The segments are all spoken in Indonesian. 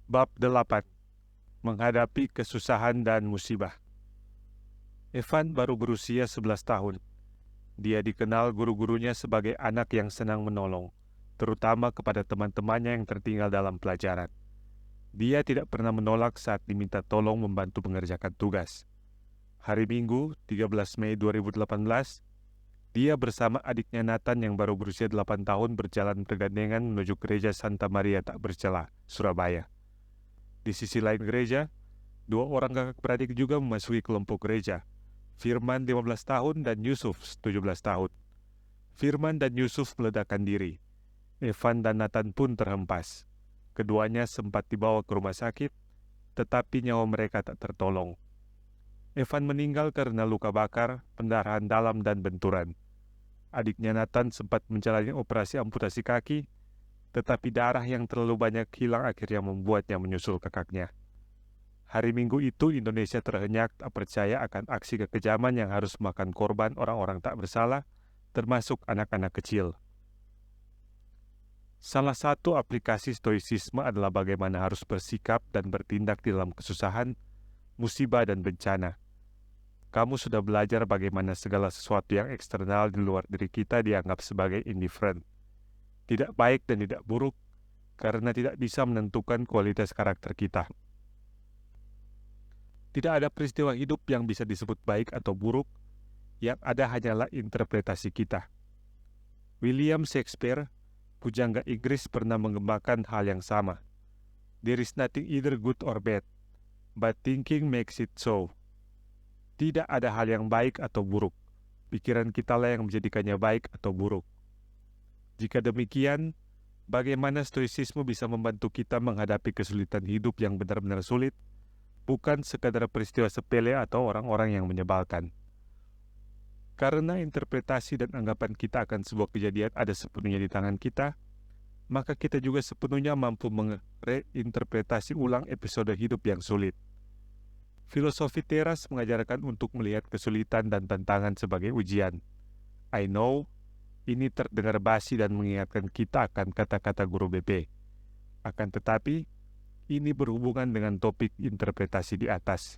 Bab 8. Menghadapi kesusahan dan musibah. Evan baru berusia 11 tahun. Dia dikenal guru-gurunya sebagai anak yang senang menolong, terutama kepada teman-temannya yang tertinggal dalam pelajaran. Dia tidak pernah menolak saat diminta tolong membantu mengerjakan tugas. Hari Minggu, 13 Mei 2018, dia bersama adiknya Nathan yang baru berusia 8 tahun berjalan bergandengan menuju gereja Santa Maria Tak Bercela, Surabaya. Di sisi lain gereja, dua orang kakak beradik juga memasuki kelompok gereja, Firman 15 tahun dan Yusuf 17 tahun. Firman dan Yusuf meledakkan diri. Evan dan Nathan pun terhempas. Keduanya sempat dibawa ke rumah sakit, tetapi nyawa mereka tak tertolong. Evan meninggal karena luka bakar, pendarahan dalam dan benturan. Adiknya Nathan sempat menjalani operasi amputasi kaki, tetapi darah yang terlalu banyak hilang akhirnya membuatnya menyusul kakaknya. Hari Minggu itu Indonesia terhenyak tak percaya akan aksi kekejaman yang harus makan korban orang-orang tak bersalah, termasuk anak-anak kecil. Salah satu aplikasi stoicisme adalah bagaimana harus bersikap dan bertindak di dalam kesusahan, musibah, dan bencana. Kamu sudah belajar bagaimana segala sesuatu yang eksternal di luar diri kita dianggap sebagai indifferent, tidak baik dan tidak buruk, karena tidak bisa menentukan kualitas karakter kita. Tidak ada peristiwa hidup yang bisa disebut baik atau buruk, yang ada hanyalah interpretasi kita. William Shakespeare, pujangga Inggris, pernah mengembangkan hal yang sama. There is nothing either good or bad, but thinking makes it so. Tidak ada hal yang baik atau buruk, pikiran kita lah yang menjadikannya baik atau buruk. Jika demikian, bagaimana stoicisme bisa membantu kita menghadapi kesulitan hidup yang benar-benar sulit, bukan sekadar peristiwa sepele atau orang-orang yang menyebalkan. Karena interpretasi dan anggapan kita akan sebuah kejadian ada sepenuhnya di tangan kita, maka kita juga sepenuhnya mampu mereinterpretasi ulang episode hidup yang sulit. Filosofi teras mengajarkan untuk melihat kesulitan dan tantangan sebagai ujian. I know, ini terdengar basi dan mengingatkan kita akan kata-kata guru BP. Akan tetapi, ini berhubungan dengan topik interpretasi di atas.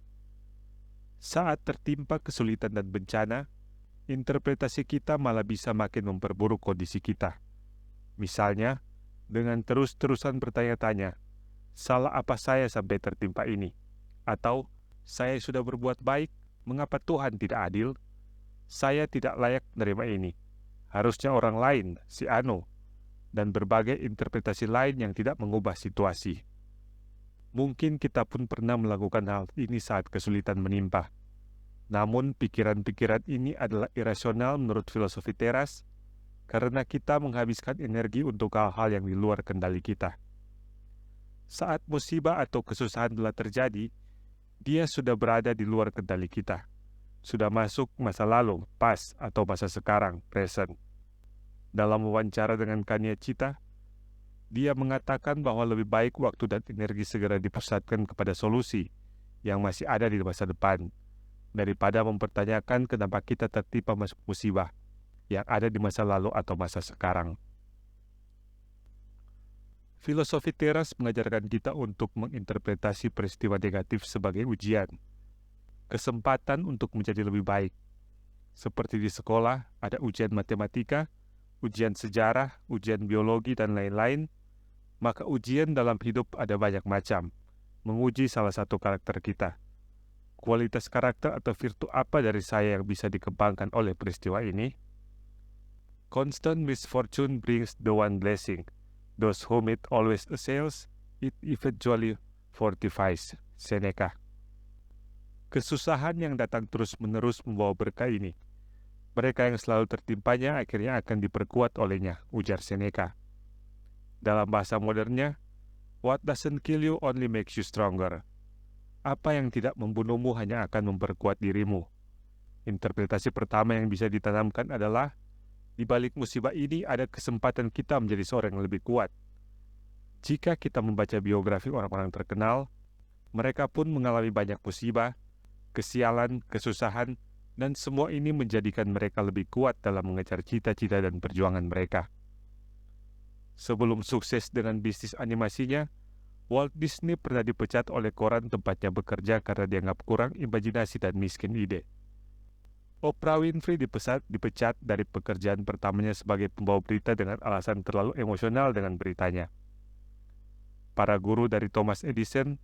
Saat tertimpa kesulitan dan bencana, interpretasi kita malah bisa makin memperburuk kondisi kita. Misalnya, dengan terus-terusan bertanya-tanya, salah apa saya sampai tertimpa ini? Atau, saya sudah berbuat baik, mengapa Tuhan tidak adil? Saya tidak layak menerima ini. Harusnya orang lain, si Ano, dan berbagai interpretasi lain yang tidak mengubah situasi. Mungkin kita pun pernah melakukan hal ini saat kesulitan menimpa. Namun pikiran-pikiran ini adalah irasional menurut filosofi teras, karena kita menghabiskan energi untuk hal-hal yang di luar kendali kita. Saat musibah atau kesusahan telah terjadi, dia sudah berada di luar kendali kita. Sudah masuk masa lalu, past, atau masa sekarang, present. Dalam wawancara dengan Kania Cita, dia mengatakan bahwa lebih baik waktu dan energi segera dipusatkan kepada solusi yang masih ada di masa depan, daripada mempertanyakan kenapa kita tertimpa musibah yang ada di masa lalu atau masa sekarang. Filosofi teras mengajarkan kita untuk menginterpretasi peristiwa negatif sebagai ujian, kesempatan untuk menjadi lebih baik. Seperti di sekolah, ada ujian matematika, ujian sejarah, ujian biologi, dan lain-lain. Maka ujian dalam hidup ada banyak macam, menguji salah satu karakter kita. Kualitas karakter atau virtu apa dari saya yang bisa dikembangkan oleh peristiwa ini? Constant misfortune brings the one blessing. Those whom it always assails, it eventually fortifies. Seneca. Kesusahan yang datang terus-menerus membawa berkah ini. Mereka yang selalu tertimpanya akhirnya akan diperkuat olehnya, ujar Seneca. Dalam bahasa modernnya, what doesn't kill you only makes you stronger. Apa yang tidak membunuhmu hanya akan memperkuat dirimu. Interpretasi pertama yang bisa ditanamkan adalah, di balik musibah ini ada kesempatan kita menjadi seorang yang lebih kuat. Jika kita membaca biografi orang-orang terkenal, mereka pun mengalami banyak musibah, kesialan, kesusahan, dan semua ini menjadikan mereka lebih kuat dalam mengejar cita-cita dan perjuangan mereka. Sebelum sukses dengan bisnis animasinya, Walt Disney pernah dipecat oleh koran tempatnya bekerja karena dianggap kurang imajinasi dan miskin ide. Oprah Winfrey dipecat dari pekerjaan pertamanya sebagai pembawa berita dengan alasan terlalu emosional dengan beritanya. Para guru dari Thomas Edison,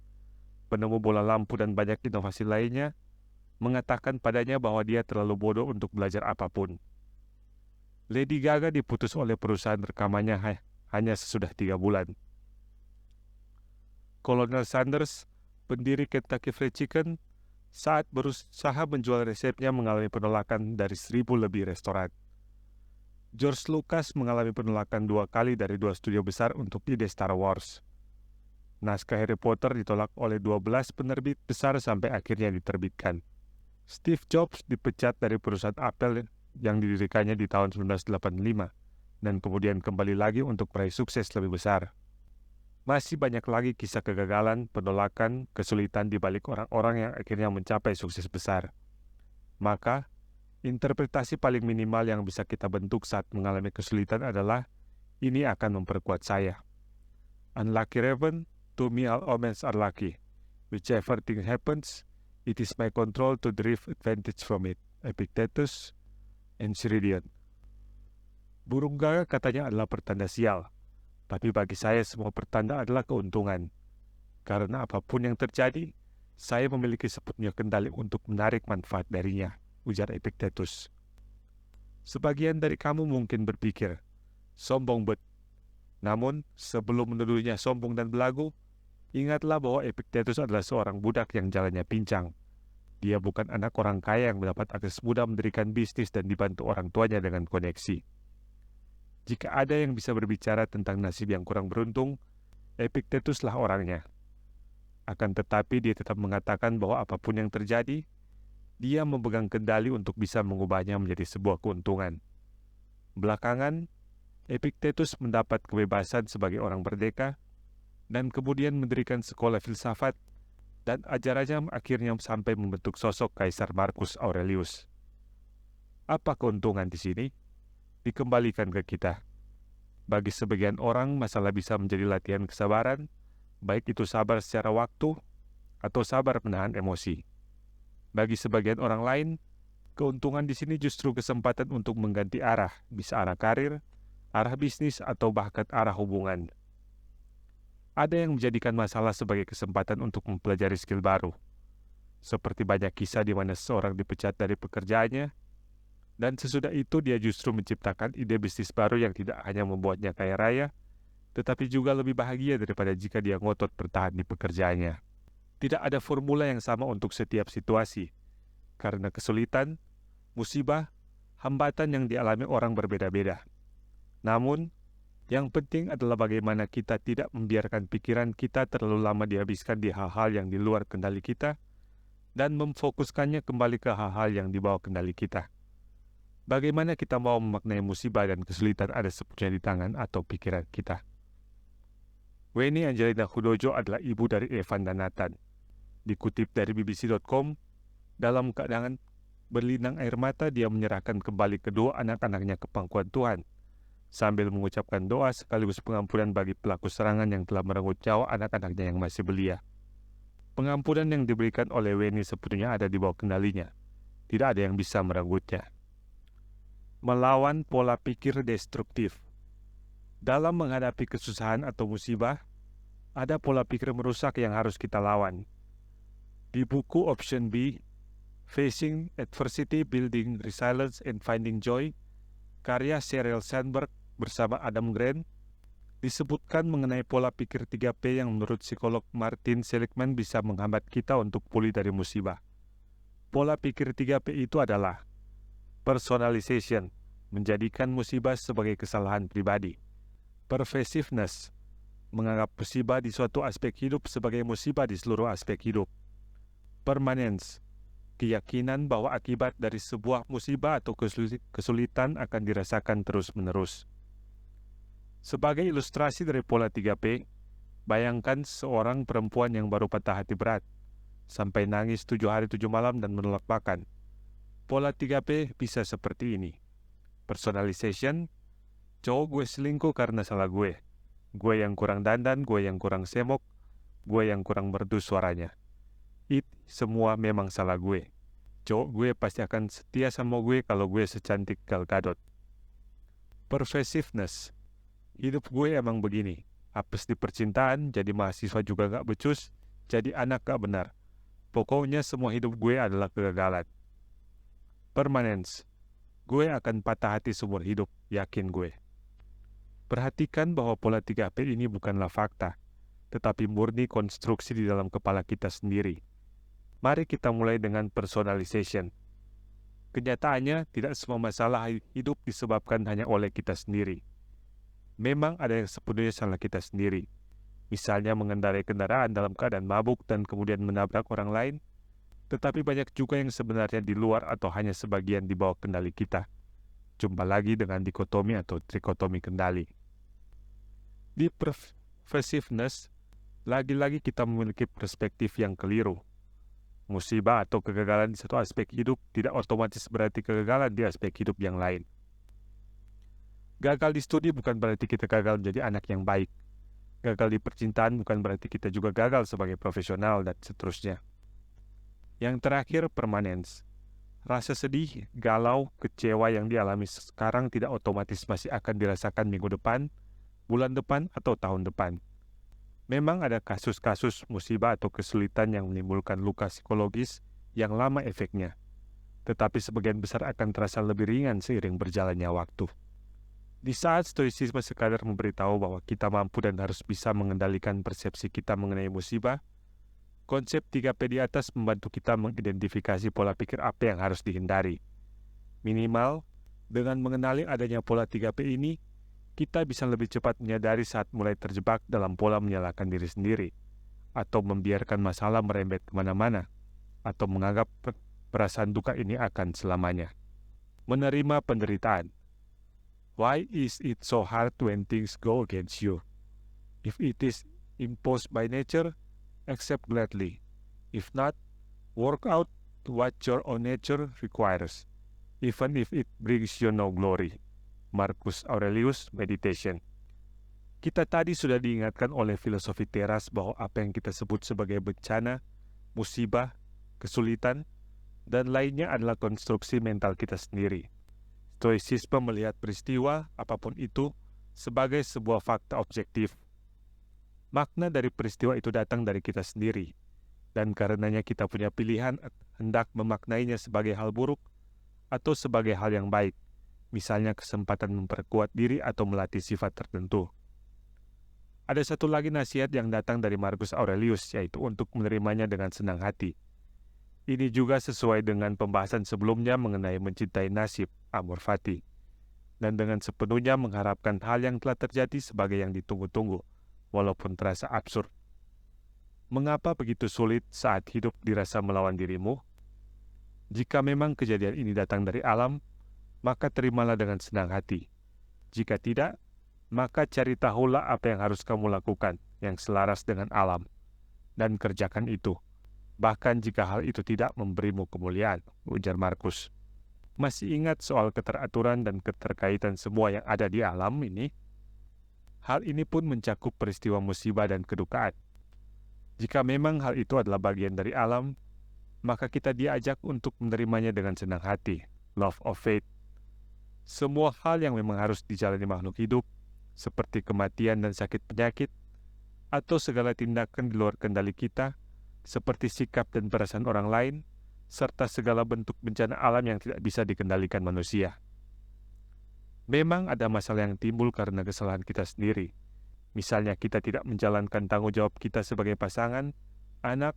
penemu bola lampu dan banyak inovasi lainnya, mengatakan padanya bahwa dia terlalu bodoh untuk belajar apapun. Lady Gaga diputus oleh perusahaan rekamannya hanya sesudah 3 bulan. Colonel Sanders, pendiri Kentucky Fried Chicken, saat berusaha menjual resepnya mengalami penolakan dari 1.000 lebih restoran. George Lucas mengalami penolakan 2 kali dari 2 studio besar untuk ide Star Wars. Naskah Harry Potter ditolak oleh 12 penerbit besar sampai akhirnya diterbitkan. Steve Jobs dipecat dari perusahaan Apple yang didirikannya di tahun 1985 dan kemudian kembali lagi untuk meraih sukses lebih besar. Masih banyak lagi kisah kegagalan, penolakan, kesulitan di balik orang-orang yang akhirnya mencapai sukses besar. Maka, interpretasi paling minimal yang bisa kita bentuk saat mengalami kesulitan adalah, ini akan memperkuat saya. Unlucky Raven, to me all omens are lucky. Whichever thing happens, it is my control to derive advantage from it. Epictetus, Enchiridion. Burung gagak katanya adalah pertanda sial. Tapi bagi saya semua pertanda adalah keuntungan. Karena apapun yang terjadi, saya memiliki sepenuhnya kendali untuk menarik manfaat darinya, ujar Epictetus. Sebagian dari kamu mungkin berpikir, sombong bet. Namun, sebelum menuduhnya sombong dan belagu, ingatlah bahwa Epictetus adalah seorang budak yang jalannya pincang. Dia bukan anak orang kaya yang mendapat akses mudah mendirikan bisnis dan dibantu orang tuanya dengan koneksi. Jika ada yang bisa berbicara tentang nasib yang kurang beruntung, Epictetuslah orangnya. Akan tetapi dia tetap mengatakan bahwa apapun yang terjadi, dia memegang kendali untuk bisa mengubahnya menjadi sebuah keuntungan. Belakangan, Epictetus mendapat kebebasan sebagai orang merdeka, dan kemudian mendirikan sekolah filsafat, dan ajarannya akhirnya sampai membentuk sosok Kaisar Marcus Aurelius. Apa keuntungan di sini? Dikembalikan ke kita. Bagi sebagian orang, masalah bisa menjadi latihan kesabaran, baik itu sabar secara waktu atau sabar menahan emosi. Bagi sebagian orang lain, keuntungan di sini justru kesempatan untuk mengganti arah, bisa arah karir, arah bisnis, atau bahkan arah hubungan. Ada yang menjadikan masalah sebagai kesempatan untuk mempelajari skill baru. Seperti banyak kisah di mana seseorang dipecat dari pekerjaannya, dan sesudah itu dia justru menciptakan ide bisnis baru yang tidak hanya membuatnya kaya raya, tetapi juga lebih bahagia daripada jika dia ngotot bertahan di pekerjaannya. Tidak ada formula yang sama untuk setiap situasi, karena kesulitan, musibah, hambatan yang dialami orang berbeda-beda. Namun, yang penting adalah bagaimana kita tidak membiarkan pikiran kita terlalu lama dihabiskan di hal-hal yang di luar kendali kita, dan memfokuskannya kembali ke hal-hal yang di bawah kendali kita. Bagaimana kita mau memaknai musibah dan kesulitan ada sepenuhnya di tangan atau pikiran kita. Weni Angelina Hudojo adalah ibu dari Evan dan Nathan. Dikutip dari BBC.com, dalam keadaan berlinang air mata dia menyerahkan kembali kedua anak-anaknya ke pangkuan Tuhan, sambil mengucapkan doa sekaligus pengampunan bagi pelaku serangan yang telah merenggut nyawa anak-anaknya yang masih belia. Pengampunan yang diberikan oleh Weni sepenuhnya ada di bawah kendalinya. Tidak ada yang bisa merenggutnya. Melawan pola pikir destruktif. Dalam menghadapi kesusahan atau musibah, ada pola pikir merusak yang harus kita lawan. Di buku Option B, Facing Adversity, Building Resilience and Finding Joy, karya Sheryl Sandberg bersama Adam Grant, disebutkan mengenai pola pikir 3P yang menurut psikolog Martin Seligman bisa menghambat kita untuk pulih dari musibah. Pola pikir 3P itu adalah personalization, menjadikan musibah sebagai kesalahan pribadi. Pervasiveness, menganggap musibah di suatu aspek hidup sebagai musibah di seluruh aspek hidup. Permanence, keyakinan bahwa akibat dari sebuah musibah atau kesulitan akan dirasakan terus-menerus. Sebagai ilustrasi dari pola 3P, bayangkan seorang perempuan yang baru patah hati berat, sampai nangis 7 hari 7 malam dan menolak makan. Pola 3P bisa seperti ini. Personalization, cowok gue selingkuh karena salah gue. Gue yang kurang dandan, gue yang kurang semok, gue yang kurang merdu suaranya. Semua memang salah gue. Cowok gue pasti akan setia sama gue kalau gue secantik Gal Gadot. Pervasiveness. Hidup gue emang begini. Apes di percintaan, jadi mahasiswa juga gak becus, jadi anak gak benar. Pokoknya semua hidup gue adalah kegagalan. Permanence. Gue akan patah hati seumur hidup, yakin gue. Perhatikan bahwa pola 3P ini bukanlah fakta, tetapi murni konstruksi di dalam kepala kita sendiri. Mari kita mulai dengan personalization. Kenyataannya, tidak semua masalah hidup disebabkan hanya oleh kita sendiri. Memang ada yang sepenuhnya salah kita sendiri. Misalnya mengendarai kendaraan dalam keadaan mabuk dan kemudian menabrak orang lain. Tetapi banyak juga yang sebenarnya di luar atau hanya sebagian di bawah kendali kita. Jumpa lagi dengan dikotomi atau trikotomi kendali. Di pervasiveness, lagi-lagi kita memiliki perspektif yang keliru. Musibah atau kegagalan di satu aspek hidup tidak otomatis berarti kegagalan di aspek hidup yang lain. Gagal di studi bukan berarti kita gagal menjadi anak yang baik. Gagal di percintaan bukan berarti kita juga gagal sebagai profesional dan seterusnya. Yang terakhir, permanence. Rasa sedih, galau, kecewa yang dialami sekarang tidak otomatis masih akan dirasakan minggu depan, bulan depan, atau tahun depan. Memang ada kasus-kasus musibah atau kesulitan yang menimbulkan luka psikologis yang lama efeknya, tetapi sebagian besar akan terasa lebih ringan seiring berjalannya waktu. Di saat stoicisme sekadar memberitahu bahwa kita mampu dan harus bisa mengendalikan persepsi kita mengenai musibah, konsep 3P di atas membantu kita mengidentifikasi pola pikir apa yang harus dihindari. Minimal, dengan mengenali adanya pola 3P ini, kita bisa lebih cepat menyadari saat mulai terjebak dalam pola menyalahkan diri sendiri, atau membiarkan masalah merembet kemana-mana, atau menganggap perasaan duka ini akan selamanya. Menerima penderitaan. Why is it so hard when things go against you? If it is imposed by nature, accept gladly. If not, work out what your own nature requires, even if it brings you no glory. Marcus Aurelius Meditation. Kita tadi sudah diingatkan oleh filosofi teras bahwa apa yang kita sebut sebagai bencana, musibah, kesulitan, dan lainnya adalah konstruksi mental kita sendiri. Stoicisme melihat peristiwa, apapun itu, sebagai sebuah fakta objektif. Makna dari peristiwa itu datang dari kita sendiri, dan karenanya kita punya pilihan hendak memaknainya sebagai hal buruk atau sebagai hal yang baik, misalnya kesempatan memperkuat diri atau melatih sifat tertentu. Ada satu lagi nasihat yang datang dari Marcus Aurelius, yaitu untuk menerimanya dengan senang hati. Ini juga sesuai dengan pembahasan sebelumnya mengenai mencintai nasib, amor fati, dan dengan sepenuhnya mengharapkan hal yang telah terjadi sebagai yang ditunggu-tunggu, walaupun terasa absurd. Mengapa begitu sulit saat hidup dirasa melawan dirimu? Jika memang kejadian ini datang dari alam, maka terimalah dengan senang hati. Jika tidak, maka cari tahulah apa yang harus kamu lakukan yang selaras dengan alam, dan kerjakan itu. Bahkan jika hal itu tidak memberimu kemuliaan, ujar Markus. Masih ingat soal keteraturan dan keterkaitan semua yang ada di alam ini? Hal ini pun mencakup peristiwa musibah dan kedukaan. Jika memang hal itu adalah bagian dari alam, maka kita diajak untuk menerimanya dengan senang hati, love of faith. Semua hal yang memang harus dijalani makhluk hidup, seperti kematian dan sakit penyakit, atau segala tindakan di luar kendali kita, seperti sikap dan perasaan orang lain, serta segala bentuk bencana alam yang tidak bisa dikendalikan manusia. Memang ada masalah yang timbul karena kesalahan kita sendiri. Misalnya kita tidak menjalankan tanggung jawab kita sebagai pasangan, anak,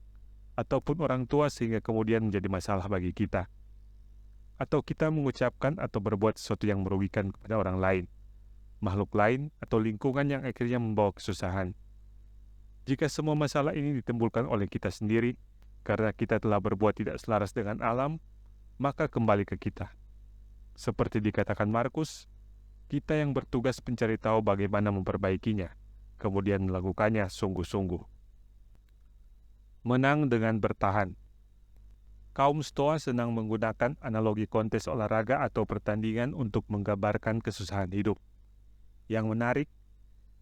ataupun orang tua sehingga kemudian menjadi masalah bagi kita. Atau kita mengucapkan atau berbuat sesuatu yang merugikan kepada orang lain, makhluk lain, atau lingkungan yang akhirnya membawa kesusahan. Jika semua masalah ini ditimbulkan oleh kita sendiri, karena kita telah berbuat tidak selaras dengan alam, maka kembali ke kita. Seperti dikatakan Markus, kita yang bertugas mencari tahu bagaimana memperbaikinya, kemudian melakukannya sungguh-sungguh. Menang dengan bertahan. Kaum Stoa senang menggunakan analogi kontes olahraga atau pertandingan untuk menggambarkan kesusahan hidup. Yang menarik,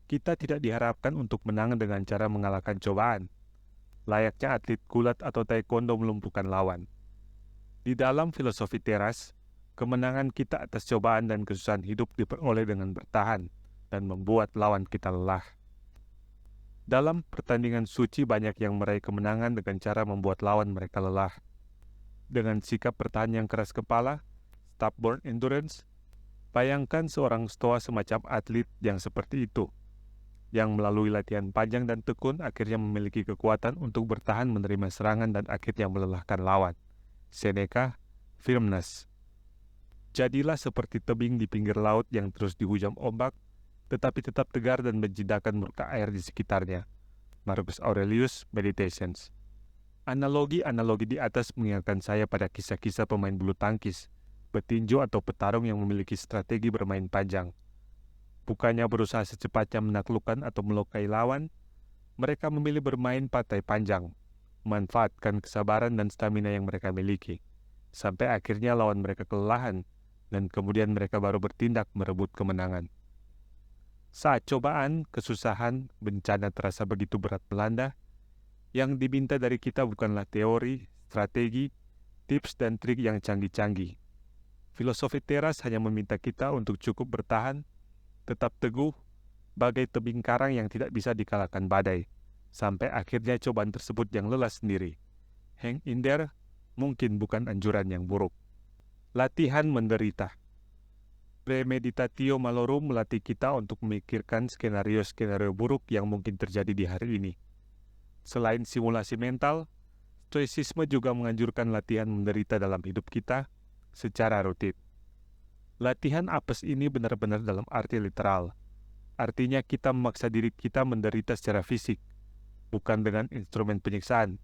Kita tidak diharapkan untuk menang dengan cara mengalahkan cobaan. Layaknya atlet gulat atau taekwondo melumpuhkan lawan. Di dalam filosofi teras, kemenangan kita atas cobaan dan kesusahan hidup diperoleh dengan bertahan dan membuat lawan kita lelah. Dalam pertandingan suci banyak yang meraih kemenangan dengan cara membuat lawan mereka lelah. Dengan sikap bertahan yang keras kepala, stubborn endurance, bayangkan seorang stoa semacam atlet yang seperti itu, yang melalui latihan panjang dan tekun akhirnya memiliki kekuatan untuk bertahan menerima serangan dan akhirnya melelahkan lawan. Seneca, Firmness. Jadilah seperti tebing di pinggir laut yang terus dihujam ombak, tetapi tetap tegar dan menjinakkan muka air di sekitarnya. Marcus Aurelius, Meditations. Analogi-analogi di atas mengingatkan saya pada kisah-kisah pemain bulu tangkis, petinju atau petarung yang memiliki strategi bermain panjang. Bukannya berusaha secepatnya menaklukkan atau melukai lawan, mereka memilih bermain pantai panjang, memanfaatkan kesabaran dan stamina yang mereka miliki, sampai akhirnya lawan mereka kelelahan, dan kemudian mereka baru bertindak merebut kemenangan. Saat cobaan, kesusahan, bencana terasa begitu berat melanda, yang diminta dari kita bukanlah teori, strategi, tips dan trik yang canggih-canggih. Filosofi teras hanya meminta kita untuk cukup bertahan, tetap teguh, bagai tebing karang yang tidak bisa dikalahkan badai, sampai akhirnya cobaan tersebut yang lelah sendiri. Hang in there mungkin bukan anjuran yang buruk. Latihan menderita. Premeditatio malorum melatih kita untuk memikirkan skenario-skenario buruk yang mungkin terjadi di hari ini. Selain simulasi mental, stoicisme juga menganjurkan latihan menderita dalam hidup kita secara rutin. Latihan apes ini benar-benar dalam arti literal. Artinya kita memaksa diri kita menderita secara fisik, bukan dengan instrumen penyiksaan.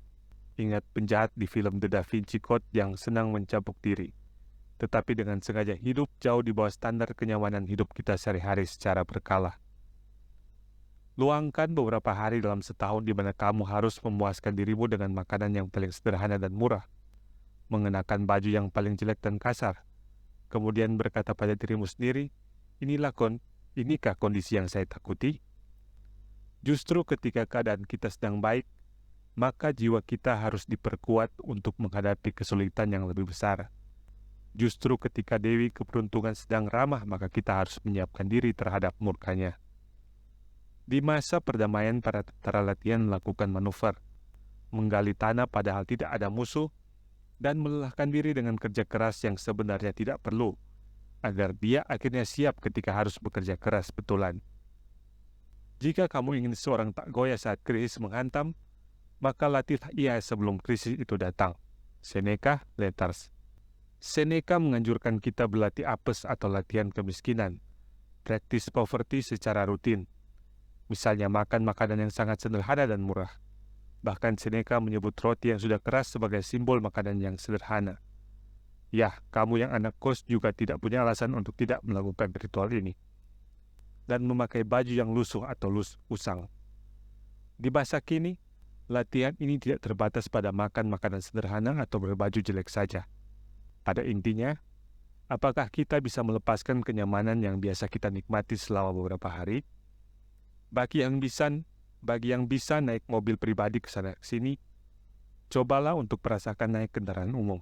Ingat penjahat di film The Da Vinci Code yang senang mencambuk diri, tetapi dengan sengaja hidup jauh di bawah standar kenyamanan hidup kita sehari-hari secara berkala. Luangkan beberapa hari dalam setahun di mana kamu harus memuaskan dirimu dengan makanan yang paling sederhana dan murah, mengenakan baju yang paling jelek dan kasar, kemudian berkata pada dirimu sendiri, inikah kondisi yang saya takuti? Justru ketika keadaan kita sedang baik, maka jiwa kita harus diperkuat untuk menghadapi kesulitan yang lebih besar. Justru ketika Dewi Keberuntungan sedang ramah, maka kita harus menyiapkan diri terhadap murkanya. Di masa perdamaian, para tentara latihan melakukan manuver, menggali tanah padahal tidak ada musuh, dan melelahkan diri dengan kerja keras yang sebenarnya tidak perlu, agar dia akhirnya siap ketika harus bekerja keras betulan. Jika kamu ingin seorang tak goyah saat krisis menghantam, maka latihlah ia sebelum krisis itu datang. Seneca, Letters. Seneca menganjurkan kita berlatih apes atau latihan kemiskinan, practice poverty secara rutin. Misalnya makan makanan yang sangat sederhana dan murah. Bahkan Seneca menyebut roti yang sudah keras sebagai simbol makanan yang sederhana. Ya, kamu yang anak kos juga tidak punya alasan untuk tidak melakukan ritual ini. Dan memakai baju yang lusuh atau usang. Di masa kini, latihan ini tidak terbatas pada makan makanan sederhana atau berbaju jelek saja. Pada intinya, apakah kita bisa melepaskan kenyamanan yang biasa kita nikmati selama beberapa hari? Bagi yang bisa naik mobil pribadi ke sana sini, cobalah untuk merasakan naik kendaraan umum.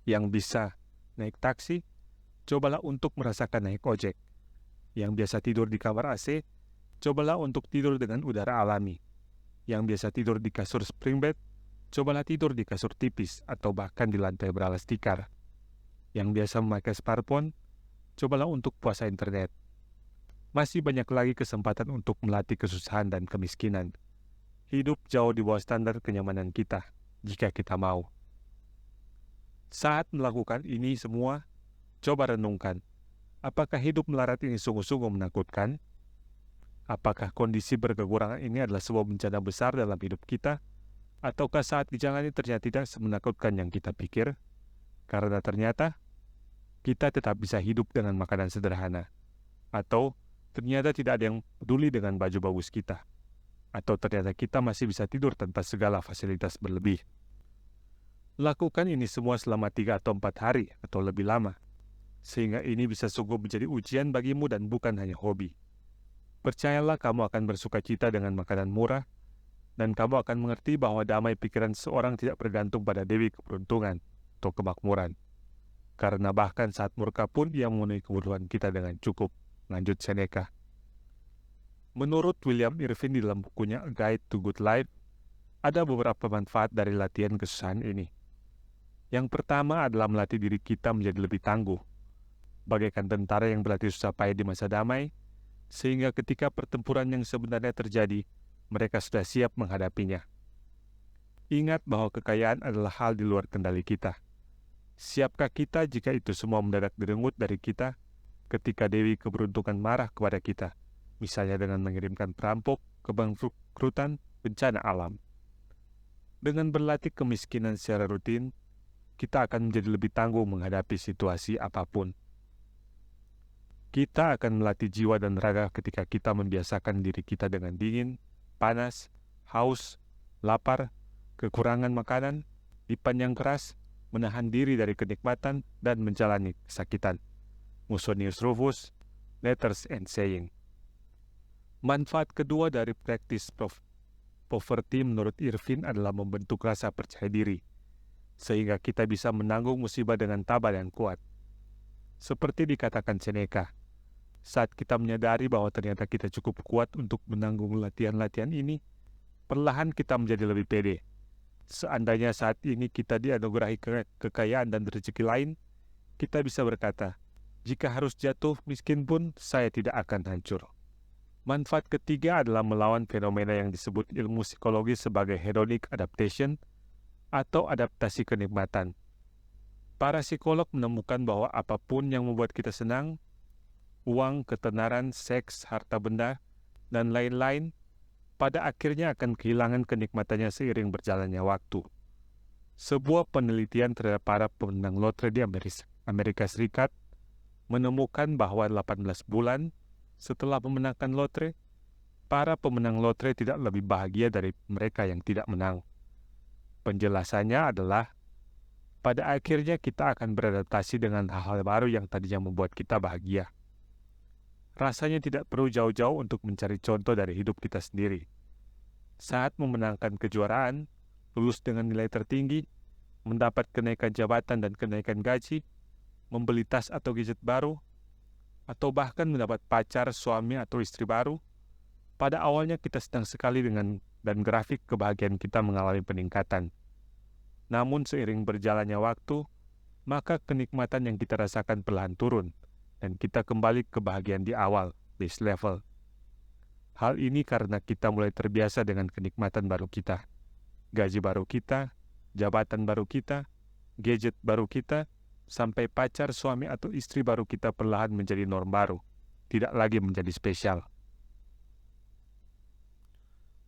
Yang bisa naik taksi, cobalah untuk merasakan naik ojek. Yang biasa tidur di kamar AC, cobalah untuk tidur dengan udara alami. Yang biasa tidur di kasur spring bed, cobalah tidur di kasur tipis atau bahkan di lantai beralas tikar. Yang biasa memakai smartphone, cobalah untuk puasa internet. Masih banyak lagi kesempatan untuk melatih kesusahan dan kemiskinan. Hidup jauh di bawah standar kenyamanan kita, jika kita mau. Saat melakukan ini semua, coba renungkan, apakah hidup melarat ini sungguh-sungguh menakutkan? Apakah kondisi berkekurangan ini adalah sebuah bencana besar dalam hidup kita? Ataukah saat dijalani ternyata tidak semenakutkan yang kita pikir? Karena ternyata kita tetap bisa hidup dengan makanan sederhana. Atau ternyata tidak ada yang peduli dengan baju bagus kita. Atau ternyata kita masih bisa tidur tanpa segala fasilitas berlebih. Lakukan ini semua selama 3 atau 4 hari atau lebih lama. Sehingga ini bisa sungguh menjadi ujian bagimu dan bukan hanya hobi. Percayalah kamu akan bersuka cita dengan makanan murah, dan kamu akan mengerti bahwa damai pikiran seorang tidak bergantung pada dewi keberuntungan atau kemakmuran. Karena bahkan saat murka pun ia memenuhi kebutuhan kita dengan cukup. Lanjut Seneca. Menurut William Irvin di dalam bukunya A Guide to Good Life, ada beberapa manfaat dari latihan kesusahan ini. Yang pertama adalah melatih diri kita menjadi lebih tangguh, bagaikan tentara yang berlatih susah payah di masa damai, sehingga ketika pertempuran yang sebenarnya terjadi, mereka sudah siap menghadapinya. Ingat bahwa kekayaan adalah hal di luar kendali kita. Siapkah kita jika itu semua mendadak direnggut dari kita ketika Dewi Keberuntungan marah kepada kita, misalnya dengan mengirimkan perampok, kebangkrutan, bencana alam? Dengan berlatih kemiskinan secara rutin, kita akan menjadi lebih tangguh menghadapi situasi apapun. Kita akan melatih jiwa dan raga ketika kita membiasakan diri kita dengan dingin, panas, haus, lapar, kekurangan makanan, dipan yang keras, menahan diri dari kenikmatan, dan menjalani kesakitan. Musonius Rufus, Letters and Saying. Manfaat kedua dari praktis poverty menurut Irvin adalah membentuk rasa percaya diri, sehingga kita bisa menanggung musibah dengan tabah dan kuat. Seperti dikatakan Seneca, saat kita menyadari bahwa ternyata kita cukup kuat untuk menanggung latihan-latihan ini, perlahan kita menjadi lebih pede. Seandainya saat ini kita dianugerahi kekayaan dan rezeki lain, kita bisa berkata, jika harus jatuh miskin pun, saya tidak akan hancur. Manfaat ketiga adalah melawan fenomena yang disebut ilmu psikologi sebagai hedonic adaptation atau adaptasi kenikmatan. Para psikolog menemukan bahwa apapun yang membuat kita senang, uang, ketenaran, seks, harta benda, dan lain-lain, pada akhirnya akan kehilangan kenikmatannya seiring berjalannya waktu. Sebuah penelitian terhadap para pemenang lotre di Amerika Serikat menemukan bahwa 18 bulan setelah memenangkan lotre, para pemenang lotre tidak lebih bahagia dari mereka yang tidak menang. Penjelasannya adalah, pada akhirnya kita akan beradaptasi dengan hal-hal baru yang tadinya membuat kita bahagia. Rasanya tidak perlu jauh-jauh untuk mencari contoh dari hidup kita sendiri. Saat memenangkan kejuaraan, lulus dengan nilai tertinggi, mendapat kenaikan jabatan dan kenaikan gaji, membeli tas atau gadget baru, atau bahkan mendapat pacar, suami, atau istri baru, pada awalnya kita senang sekali dan grafik kebahagiaan kita mengalami peningkatan. Namun seiring berjalannya waktu, maka kenikmatan yang kita rasakan perlahan turun, dan kita kembali ke kebahagiaan di awal, base level. Hal ini karena kita mulai terbiasa dengan kenikmatan baru kita, gaji baru kita, jabatan baru kita, gadget baru kita, sampai pacar, suami, atau istri baru kita perlahan menjadi norm baru, tidak lagi menjadi spesial.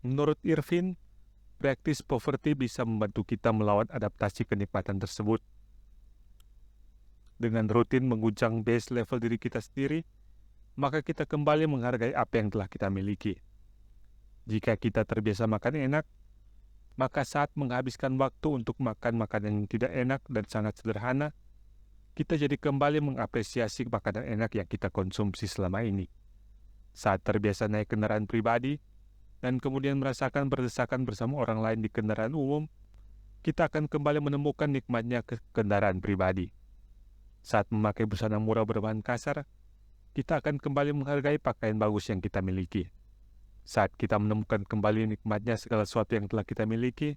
Menurut Irvin, praktis poverty bisa membantu kita melawan adaptasi kenikmatan tersebut. Dengan rutin mengguncang base level diri kita sendiri, maka kita kembali menghargai apa yang telah kita miliki. Jika kita terbiasa makan enak, maka saat menghabiskan waktu untuk makan makanan yang tidak enak dan sangat sederhana, kita jadi kembali mengapresiasi makanan enak yang kita konsumsi selama ini. Saat terbiasa naik kendaraan pribadi, dan kemudian merasakan berdesakan bersama orang lain di kendaraan umum, kita akan kembali menemukan nikmatnya kendaraan pribadi. Saat memakai busana murah berbahan kasar, kita akan kembali menghargai pakaian bagus yang kita miliki. Saat kita menemukan kembali nikmatnya segala sesuatu yang telah kita miliki,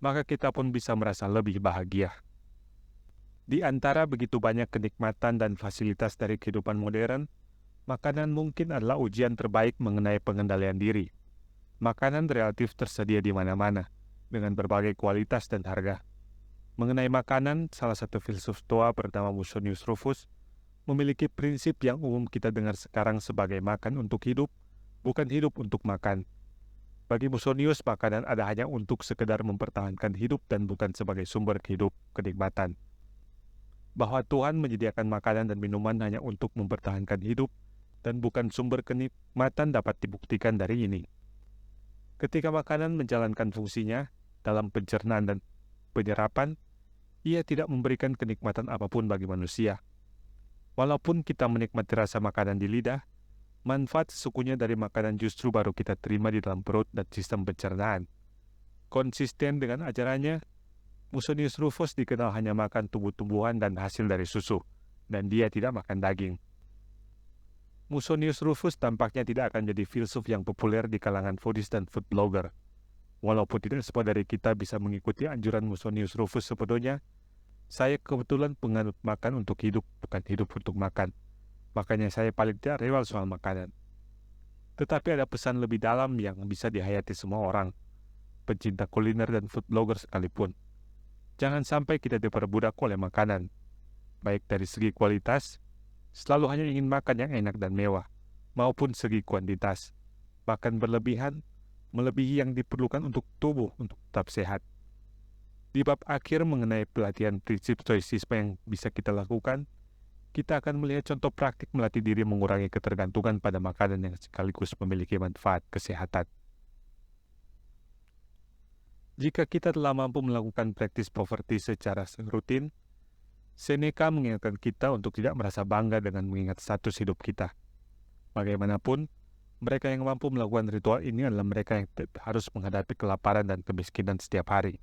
maka kita pun bisa merasa lebih bahagia. Di antara begitu banyak kenikmatan dan fasilitas dari kehidupan modern, makanan mungkin adalah ujian terbaik mengenai pengendalian diri. Makanan relatif tersedia di mana-mana, dengan berbagai kualitas dan harga. Mengenai makanan, salah satu filsuf Stoa bernama Musonius Rufus memiliki prinsip yang umum kita dengar sekarang sebagai makan untuk hidup, bukan hidup untuk makan. Bagi Musonius, makanan ada hanya untuk sekedar mempertahankan hidup dan bukan sebagai sumber kenikmatan. Bahwa Tuhan menyediakan makanan dan minuman hanya untuk mempertahankan hidup dan bukan sumber kenikmatan dapat dibuktikan dari ini. Ketika makanan menjalankan fungsinya dalam pencernaan dan penyerapan, ia tidak memberikan kenikmatan apapun bagi manusia. Walaupun kita menikmati rasa makanan di lidah, Manfaat sesungguhnya dari makanan justru baru kita terima di dalam perut dan sistem pencernaan. Konsisten dengan ajarannya, Musonius Rufus dikenal hanya makan tumbuh-tumbuhan dan hasil dari susu, dan dia tidak makan daging. Musonius Rufus tampaknya tidak akan jadi filsuf yang populer di kalangan foodies dan food blogger. Walaupun tidak semua dari kita bisa mengikuti anjuran Musonius Rufus sepenuhnya, saya kebetulan penganut makan untuk hidup, bukan hidup untuk makan. Makanya saya paling tidak rewel soal makanan. Tetapi ada pesan lebih dalam yang bisa dihayati semua orang, pencinta kuliner dan food blogger sekalipun. Jangan sampai kita diperbudak oleh makanan, baik dari segi kualitas, selalu hanya ingin makan yang enak dan mewah, maupun segi kuantitas, bahkan berlebihan, melebihi yang diperlukan untuk tubuh untuk tetap sehat. Di bab akhir mengenai pelatihan prinsip stoicisme yang bisa kita lakukan, kita akan melihat contoh praktik melatih diri mengurangi ketergantungan pada makanan yang sekaligus memiliki manfaat kesehatan. Jika kita telah mampu melakukan praktis poverty secara rutin, Seneca mengingatkan kita untuk tidak merasa bangga dengan mengingat status hidup kita. Bagaimanapun, mereka yang mampu melakukan ritual ini adalah mereka yang harus menghadapi kelaparan dan kemiskinan setiap hari.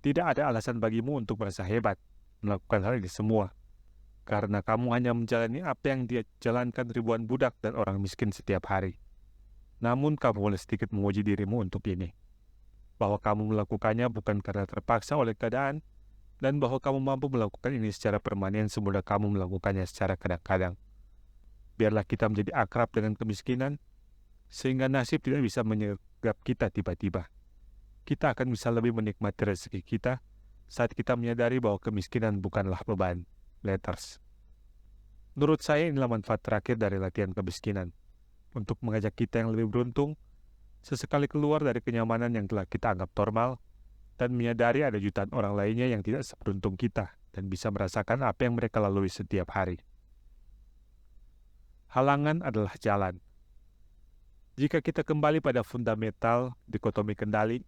Tidak ada alasan bagimu untuk merasa hebat melakukan hal ini semua, karena kamu hanya menjalani apa yang dia jalankan ribuan budak dan orang miskin setiap hari. Namun kamu boleh sedikit menguji dirimu untuk ini, bahwa kamu melakukannya bukan karena terpaksa oleh keadaan, dan bahwa kamu mampu melakukan ini secara permanen semudah kamu melakukannya secara kadang-kadang. Biarlah kita menjadi akrab dengan kemiskinan, sehingga nasib tidak bisa menyergap kita tiba-tiba. Kita akan bisa lebih menikmati rezeki kita saat kita menyadari bahwa kemiskinan bukanlah beban. Letters. Menurut saya inilah manfaat terakhir dari latihan kemiskinan, untuk mengajak kita yang lebih beruntung, sesekali keluar dari kenyamanan yang telah kita anggap normal, dan menyadari ada jutaan orang lainnya yang tidak seberuntung kita, dan bisa merasakan apa yang mereka lalui setiap hari. Halangan adalah jalan. Jika kita kembali pada fundamental dikotomi kendali,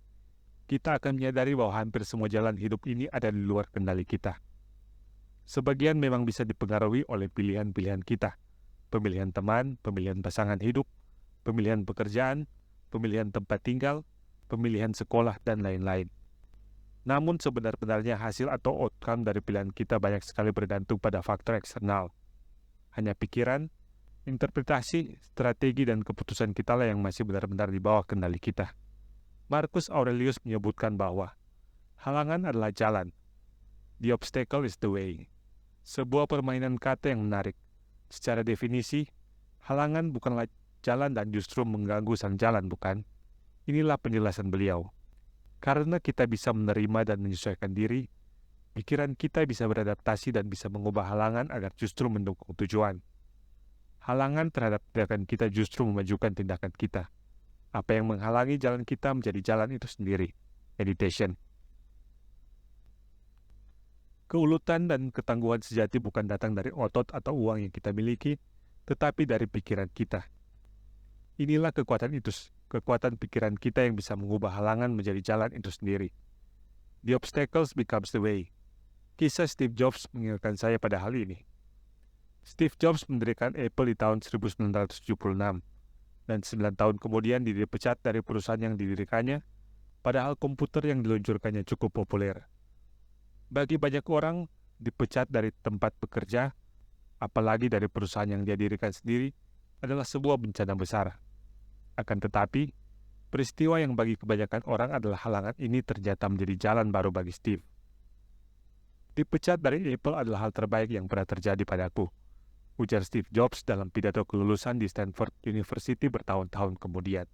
kita akan menyadari bahwa hampir semua jalan hidup ini ada di luar kendali kita. Sebagian memang bisa dipengaruhi oleh pilihan-pilihan kita, pemilihan teman, pemilihan pasangan hidup, pemilihan pekerjaan, pemilihan tempat tinggal, pemilihan sekolah, dan lain-lain. Namun sebenar-benarnya hasil atau outcome dari pilihan kita banyak sekali bergantung pada faktor eksternal. Hanya pikiran, interpretasi, strategi, dan keputusan kita lah yang masih benar-benar di bawah kendali kita. Marcus Aurelius menyebutkan bahwa halangan adalah jalan. The obstacle is the way. Sebuah permainan kata yang menarik. Secara definisi, halangan bukanlah jalan dan justru mengganggu sang jalan, bukan? Inilah penjelasan beliau. Karena kita bisa menerima dan menyesuaikan diri, pikiran kita bisa beradaptasi dan bisa mengubah halangan agar justru mendukung tujuan. Halangan terhadap tindakan kita justru memajukan tindakan kita. Apa yang menghalangi jalan kita menjadi jalan itu sendiri. Meditation. Keulutan dan ketangguhan sejati bukan datang dari otot atau uang yang kita miliki, tetapi dari pikiran kita. Inilah kekuatan pikiran kita yang bisa mengubah halangan menjadi jalan itu sendiri. The obstacles becomes the way. Kisah Steve Jobs mengingatkan saya pada hal ini. Steve Jobs mendirikan Apple di tahun 1976, dan 9 tahun kemudian dia dipecat dari perusahaan yang didirikannya, padahal komputer yang diluncurkannya cukup populer. Bagi banyak orang, dipecat dari tempat bekerja, apalagi dari perusahaan yang dia dirikan sendiri, adalah sebuah bencana besar. Akan tetapi, peristiwa yang bagi kebanyakan orang adalah halangan ini ternyata menjadi jalan baru bagi Steve. Dipecat dari Apple adalah hal terbaik yang pernah terjadi padaku, ujar Steve Jobs dalam pidato kelulusan di Stanford University bertahun-tahun kemudian.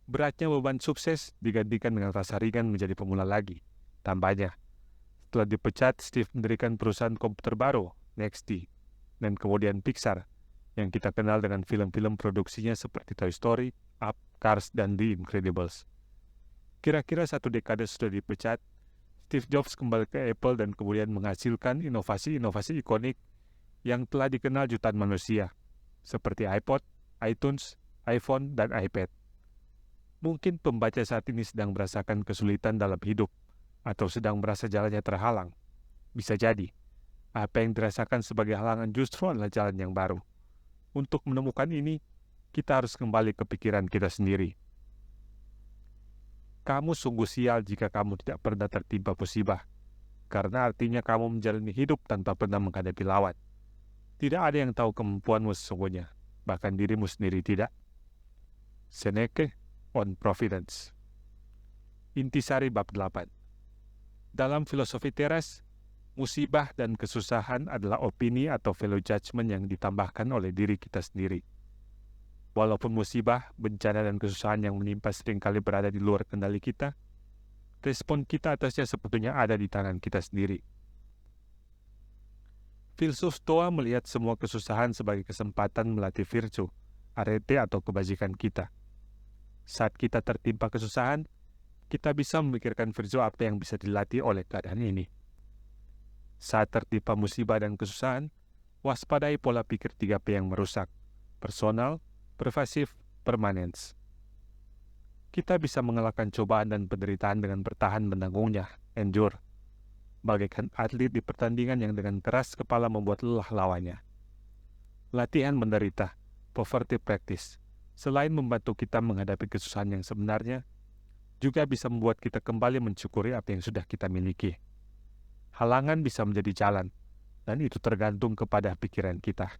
Beratnya beban sukses digantikan dengan rasa ringan menjadi pemula lagi, tambahnya. Setelah dipecat, Steve mendirikan perusahaan komputer baru, NXT, dan kemudian Pixar, yang kita kenal dengan film-film produksinya seperti Toy Story, Up, Cars, dan The Incredibles. Kira-kira 1 dekade sudah dipecat, Steve Jobs kembali ke Apple dan kemudian menghasilkan inovasi-inovasi ikonik yang telah dikenal jutaan manusia, seperti iPod, iTunes, iPhone, dan iPad. Mungkin pembaca saat ini sedang merasakan kesulitan dalam hidup, atau sedang merasa jalannya terhalang. Bisa jadi, apa yang dirasakan sebagai halangan justru adalah jalan yang baru. Untuk menemukan ini, kita harus kembali ke pikiran kita sendiri. Kamu sungguh sial jika kamu tidak pernah tertimpa musibah, karena artinya kamu menjalani hidup tanpa pernah menghadapi lawan. Tidak ada yang tahu kemampuanmu sesungguhnya, bahkan dirimu sendiri tidak. Seneca on Providence. Intisari bab 8. Dalam filosofi teras, musibah dan kesusahan adalah opini atau value judgment yang ditambahkan oleh diri kita sendiri. Walaupun musibah, bencana, dan kesusahan yang menimpa seringkali berada di luar kendali kita, respon kita atasnya sebetulnya ada di tangan kita sendiri. Filsuf Stoa melihat semua kesusahan sebagai kesempatan melatih virtue, arete atau kebajikan kita. Saat kita tertimpa kesusahan, kita bisa memikirkan virtue apa yang bisa dilatih oleh keadaan ini. Saat tertimpa musibah dan kesusahan, waspadai pola pikir 3P yang merusak: personal, pervasive, permanence. Kita bisa mengalahkan cobaan dan penderitaan dengan bertahan menanggungnya, endure. Bagaikan atlet di pertandingan yang dengan keras kepala membuat lelah lawannya. Latihan menderita, poverty practice, selain membantu kita menghadapi kesusahan yang sebenarnya, juga bisa membuat kita kembali mensyukuri apa yang sudah kita miliki. Halangan bisa menjadi jalan, dan itu tergantung kepada pikiran kita.